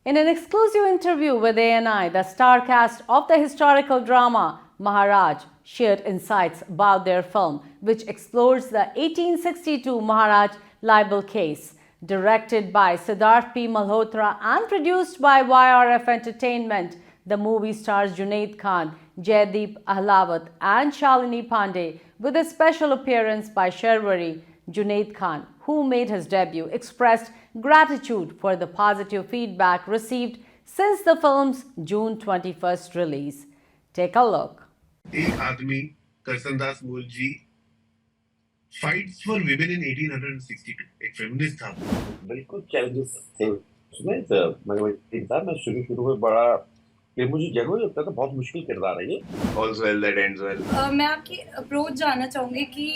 In an exclusive interview with ANI, the star cast of the historical drama Maharaj shared insights about their film, which explores the 1862 Maharaj libel case. Directed by Siddharth P. Malhotra and produced by YRF Entertainment, the movie stars Junaid Khan, Jaideep Ahlawat, and Shalini Pandey, with a special appearance by Sharwari. Junaid Khan, who made his debut, expressed gratitude for the positive feedback received since the film's June 21st release. Take a look. एक आदमी Karsandas Mulji fights for women in 1862 एक feminist था। बिल्कुल challenges थे उसमें। मैं शुरू में बड़ा कि मुझे जरूर लगता था बहुत मुश्किल किरदार है ये। All's well that ends well. मैं आपकी अप्रोच जानना चाहूँगी कि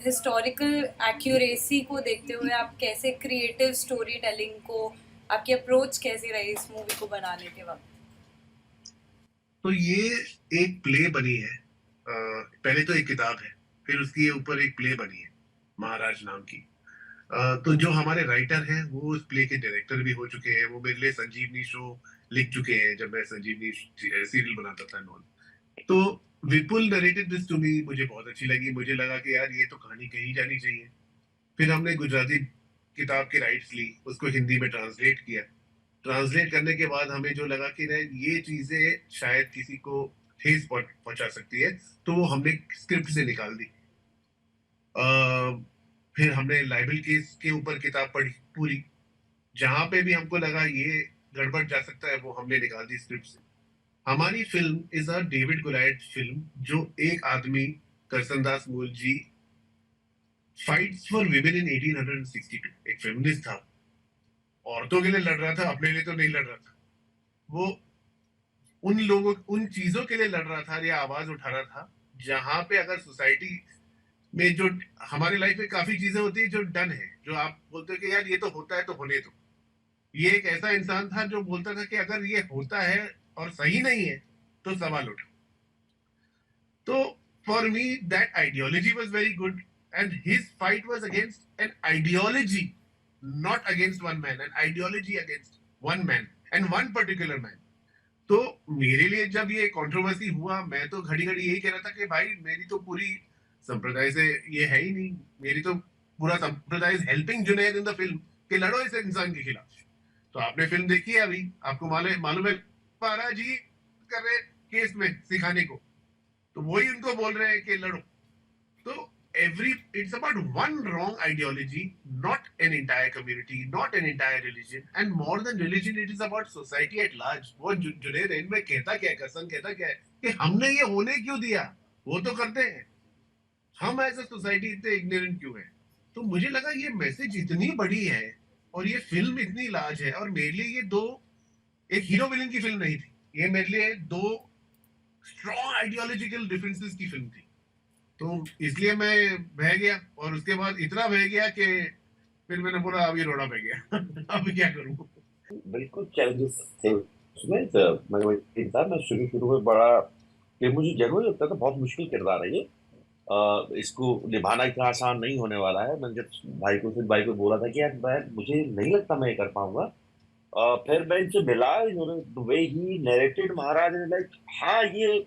हिस्टोरिकल एक्यूरेसी को देखते हुए आप कैसे क्रिएटिव स्टोरी टेलिंग को, आपकी अप्रोच कैसी रही इस मूवी को बनाने के वक्त? तो ये एक प्ले बनी है। पहले तो एक किताब है, फिर उसके ऊपर एक प्ले बनी है महाराज नाम की। तो जो हमारे राइटर हैं वो उस प्ले के डायरेक्टर भी हो चुके हैं। वो मेरे लिए संजीवनी शो लिख चुके हैं जब मैं संजीवनी सीरियल बनाता था नॉन। तो विपुल नरेटेड दिस टू मी, मुझे बहुत अच्छी लगी। मुझे लगा कि यार ये तो कहानी कहीं जानी चाहिए। फिर हमने गुजराती किताब के राइट्स ली, उसको हिंदी में ट्रांसलेट किया। ट्रांसलेट करने के बाद हमें जो लगा कि ये चीजें शायद किसी को ठेस पहुंचा सकती है, तो वो हमने स्क्रिप्ट से निकाल दी। फिर हमने लाइबल केस के ऊपर किताब पढ़ी पूरी, जहां पे भी हमको लगा ये गड़बड़ जा सकता है वो हमने निकाल दी स्क्रिप्ट से। हमारी film is a David Goliath film, जो एक आदमी Karsandas Mulji fights for women in 1862 एक फेमिनिस्ट था। औरतों के लिए लड़ रहा था, अपने लिए तो नहीं लड़ रहा था। वो उन चीजों के लिए लड़ रहा था या आवाज उठा रहा था जहां पे अगर सोसाइटी में जो हमारी लाइफ में काफी चीजें होती है जो डन है, जो आप बोलते हो कि यार ये तो होता है तो होने दो। ये एक ऐसा इंसान था जो बोलता था कि अगर ये होता है और सही नहीं है तो सवाल उठो। तो for me that ideology was very good and his fight was against an ideology, not against one man, an ideology against one man and one particular man. तो मेरे लिए जब ये कंट्रोवर्सी हुआ, मैं तो घड़ी घड़ी यही कह रहा था कि भाई मेरी तो पूरी संप्रदाय से ये है ही नहीं। मेरी तो पूरा संप्रदाय is helping Junaid in the film कि लड़ो इस इंसान के खिलाफ। तो आपने फिल्म देखी है अभी, आपको मालूम है पारा जी कर रहे केस में सिखाने को, तो वही उनको बोल रहे हैं कि लड़ो। तो it's about one wrong ideology, not an entire community, not an entire religion, and more than religion, it is about society at large. वो जुनैद इनमें कहता क्या है, करसन कहता क्या है कि हमने ये होने क्यों दिया, वो तो करते हैं, हम एज अ सोसाइटी इतने इग्नोरेंट क्यों है। तो मुझे लगा ये मैसेज इतनी बड़ी है और ये फिल्म इतनी लार्ज है, और मेरे लिए ये दो एक हीरो विलन की फिल्म नहीं थी, ये मेरे लिए दो स्ट्रॉन्ग आइडियोलॉजिकल डिफरेंसेस की फिल्म थी। तो इसलिए मैं बह गया, और उसके बाद इतना बह गया कि फिर मैंने बोला अभी रोना बह गया। अब क्या करूं। बिल्कुल चैलेंजेस थे उसमें। मैं शुरू में बड़ा कि मुझे जरूर लगता था बहुत मुश्किल किरदार है ये। इसको निभाना इतना आसान नहीं होने वाला है। मैंने जब भाई को बोला था कि यार मुझे नहीं लगता मैं ये कर पाऊंगा। फिर मैं इनसे मिला, the way he narrated Maharaj, like हाँ ये,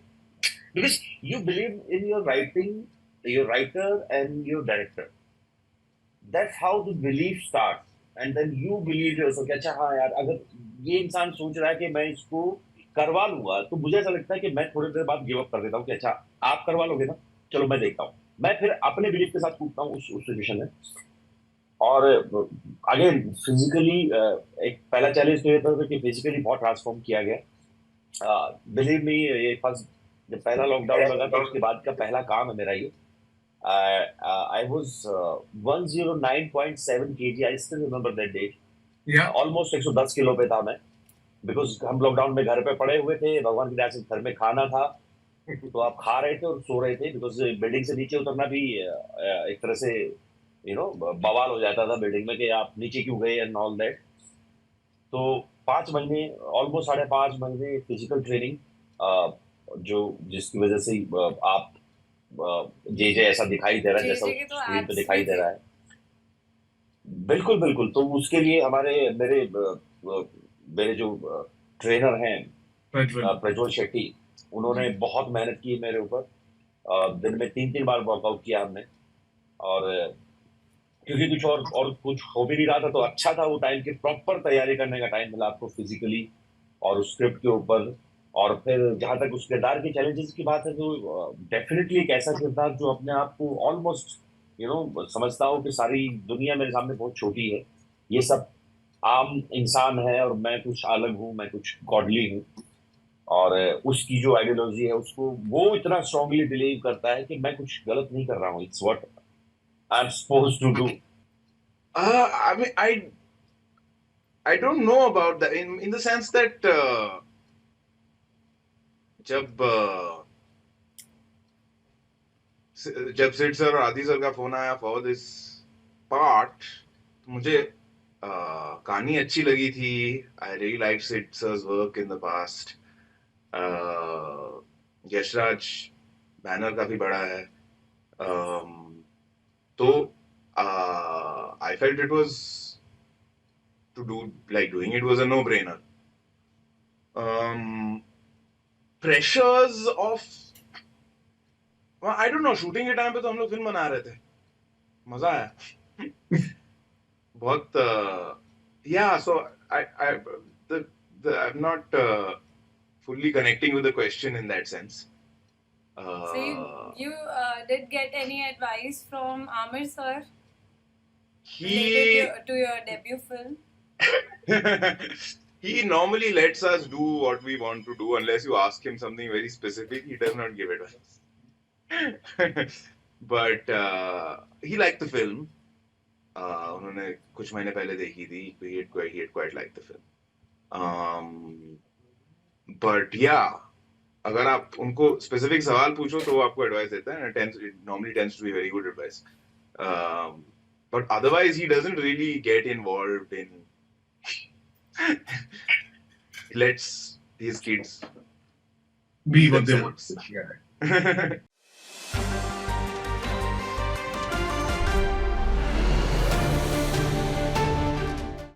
because you believe in your writing, your writer and your director. That's how the belief starts, and then you believe yourself कि अच्छा हाँ यार, अगर ये इंसान सोच रहा है कि मैं इसको करवा लूंगा, तो मुझे ऐसा लगता है कि मैं थोड़ी देर बाद गिव अप कर देता हूँ कि अच्छा आप करवा लोगे ना, चलो मैं देखता हूँ। मैं फिर अपने बिलीफ के साथ कूदता हूँ उस सिचुएशन में। और अगेन फिजिकली एक पहला चैलेंज तो ये था कि फिजिकली बहुत ट्रांसफॉर्म किया गया। बिलीव मी, ये फर्स्ट जब पहला लॉकडाउन लगा तो उसके बाद का पहला काम है मेरा ये। I was 109.7 kg, I still remember that day. Almost 110 kilo पे था मैं, बिकॉज हम लॉकडाउन में घर पे पड़े हुए थे। भगवान की दया से घर में खाना था, तो आप खा रहे थे और सो रहे थे, बिकॉज बिल्डिंग से नीचे उतरना भी एक तरह से बवाल हो जाता था बिल्डिंग में कि आप नीचे क्यों गए एंड ऑल दैट। तो 5 महीने, ऑलमोस्ट 5.5 महीने फिजिकल ट्रेनिंग, जो जिसकी वजह से आप जे ऐसा दिखाई दे रहा है, जैसा स्क्रीन पे दिखाई दे रहा है। बिल्कुल बिल्कुल। तो उसके लिए मेरे मेरे जो ट्रेनर हैं प्रज्वल प्रज्वल शेट्टी, उन्होंने बहुत मेहनत की मेरे ऊपर। दिन में 3-3 बार वर्कआउट किया हमने। और क्योंकि कुछ और कुछ हो भी नहीं रहा था, तो अच्छा था वो टाइम, की प्रॉपर तैयारी करने का टाइम मिला आपको फिजिकली और उस स्क्रिप्ट के ऊपर। और फिर जहां तक उस किरदार के चैलेंजेस की बात है, तो डेफिनेटली एक ऐसा किरदार जो अपने आप को ऑलमोस्ट समझता हूँ कि सारी दुनिया मेरे सामने बहुत छोटी है, ये सब आम इंसान है और मैं कुछ अलग हूँ, मैं कुछ गॉडली हूँ। और उसकी जो आइडियोलॉजी है उसको वो इतना स्ट्रांगली बिलीव करता है कि मैं कुछ गलत नहीं कर रहा हूँ, it's what I am suppose to do. I mean, I don't know about that in the sense that जब जब सिड सर और आदि सर का फोन आया फॉर दिस पार्ट, मुझे कहानी अच्छी लगी थी। I really like Sid sir's work in the past. Yashraj banner काफी बड़ा है। तो I felt it was to do like doing it was a no-brainer. Pressures of I don't know, shooting के टाइम पे तो हम लोग फिल्म बना रहे थे, मजा आया बहुत। Yeah, so I'm not fully connecting with the question in that sense. So you did get any advice from Amir sir related to your debut film? He normally lets us do what we want to do unless you ask him something very specific. He does not give advice. But he liked the film. उन्होंने कुछ महीने पहले देखी थी. He had quite liked the film. But yeah, अगर आप उनको specific सवाल पूछो तो वो आपको एडवाइस देता है. Normally tends to be very good advice. But otherwise he doesn't really get involved in lets these kids be what they want. themselves. Yeah.